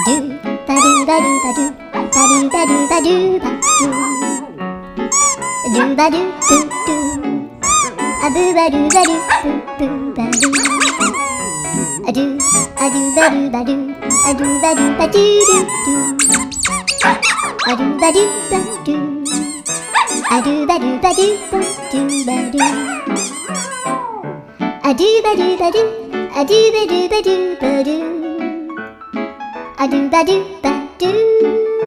ドゥバドゥバドゥバドゥバドゥバドゥバドゥバドゥバドゥブッドゥアブバドゥバドゥブッブバドゥアドゥアドゥバドゥバドゥアドゥバドゥバドゥドゥドゥアドゥバドゥバドゥアドゥバドゥバドゥバドゥバドゥアドゥバドゥバドゥアドゥバドゥバドゥバドゥアドゥバドゥバドゥ